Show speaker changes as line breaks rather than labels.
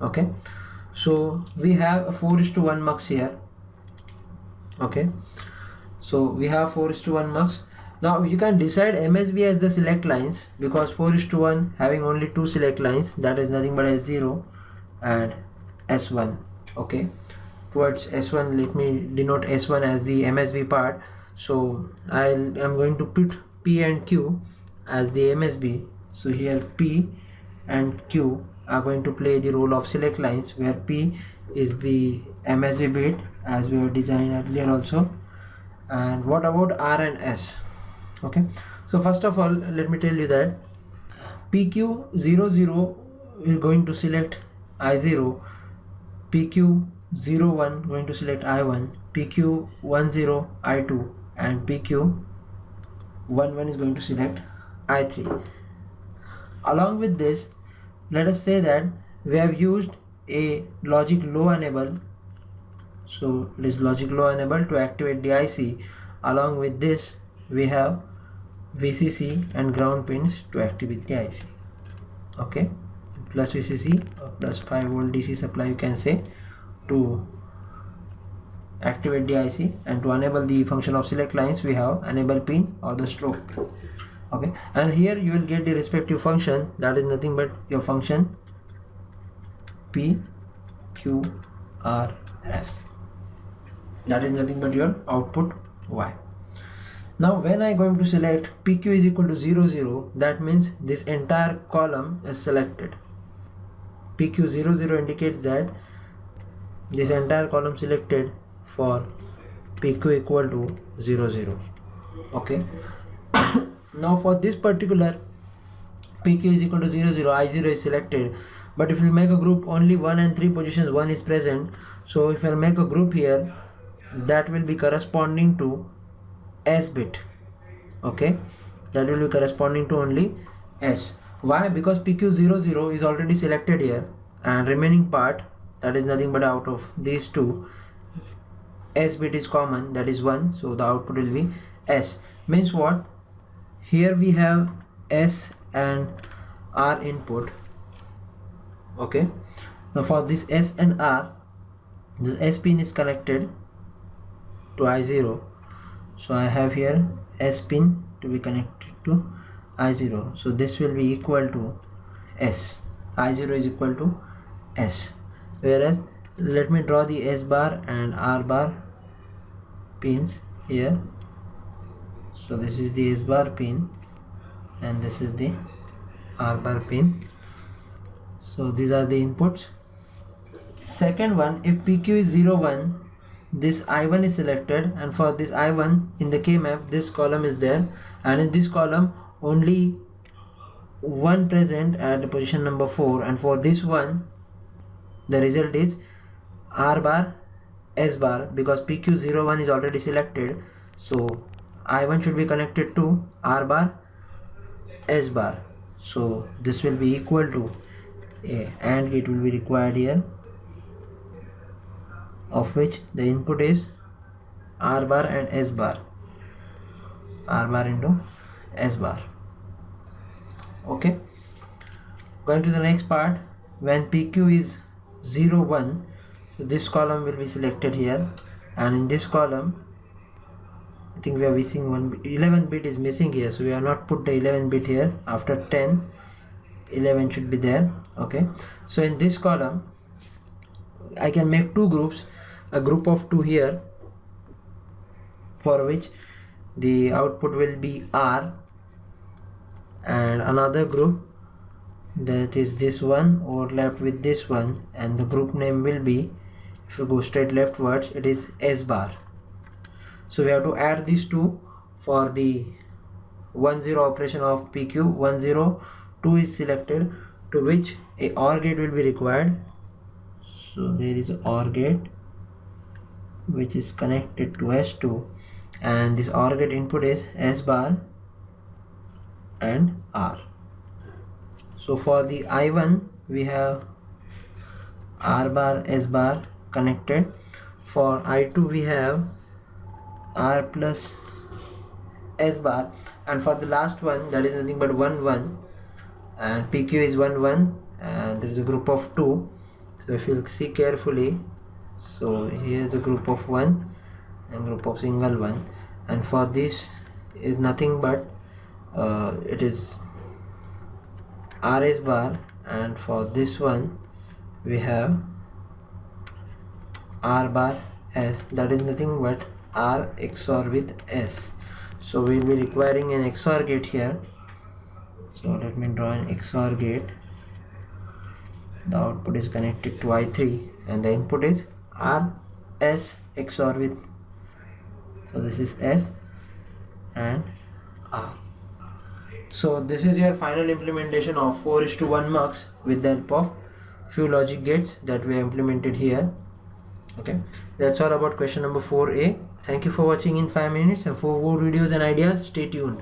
Okay, so we have a 4:1 MUX here. Okay, so we have 4:1 MUX. Now you can decide MSB as the select lines, because 4:1 having only two select lines, that is nothing but S0 and S1. Okay, towards S1, let me denote S1 as the MSB part. So I'm going to put P and Q as the MSB. So here P and Q are going to play the role of select lines, where P is the MSB bit as we have designed earlier also. And what about R and S? Okay, so first of all, let me tell you that PQ00 is going to select I0, PQ01 going to select I1, PQ10 I2, and PQ11 is going to select I3. Along with this, let us say that we have used a logic low enable. So it is logic low enable to activate the IC. Along with this, we have VCC and ground pins to activate the IC. Okay, plus VCC or plus 5 volt DC supply, you can say, to activate the IC. And to enable the function of select lines, we have enable pin or the stroke pin. Okay, and here you will get the respective function, that is nothing but your function P Q R S, that is nothing but your output Y. Now when I am going to select PQ is equal to 0 0, that means this entire column is selected. PQ 0 0 indicates that this entire column selected for PQ equal to 0 0. Okay, now for this particular PQ is equal to 0 0, I0 is selected. But if you make a group, only 1 and 3 positions 1 is present. So if I make a group here, that will be corresponding to S bit. Okay, that will be corresponding to only S. Why? Because PQ00 is already selected here, and remaining part, that is nothing but out of these two, S bit is common, that is 1, so the output will be S. Means what? Here we have S and R input. Okay, now for this S and R, the S pin is connected to I0. So I have here S pin to be connected to I0. So this will be equal to S. I0 is equal to S. Whereas, let me draw the S bar and R bar pins here. So this is the S bar pin and this is the R bar pin. So these are the inputs. Second one, if PQ is 0 1, this I1 is selected, and for this I1 in the K map, this column is there, and in this column only one present at the position number 4, and for this one the result is R bar S bar, because PQ01 is already selected. So I1 should be connected to R bar S bar. So this will be equal to A, and it will be required here, of which the input is R bar and S bar, R bar into S bar. Okay, going to the next part. When PQ is 0 1, so this column will be selected here, and in this column I think we are missing 11 bit is missing here, so we have not put the 11 bit here. After 10, 11 should be there. Okay, so in this column I can make two groups, a group of 2 here, for which the output will be R, and another group, that is this one overlapped with this one, and the group name will be, if you go straight leftwards, it is S bar. So we have to add these two for the 1 0 operation of PQ. 1 0 2 is selected, to which a OR gate will be required. So there is an OR gate which is connected to S2, and this OR gate input is S bar and R. So for the I1 we have R bar S bar connected. For I2 we have R plus S bar, and for the last one, that is nothing but 1 1, and PQ is 1 1, and there is a group of 2, So if you see carefully, so here is a group of 1 and group of single 1, and for this is nothing but it is RS bar, and for this one we have R bar S, that is nothing but R XOR with S. So we will be requiring an XOR gate here. So let me draw an XOR gate. The output is connected to I3 and the input is R S XOR with, so this is S and R. So this is your final implementation of 4:1 MUX with the help of few logic gates that we have implemented here. Okay, that's all about question number 4a. Thank you for watching in 5 minutes, and for more videos and ideas, stay tuned.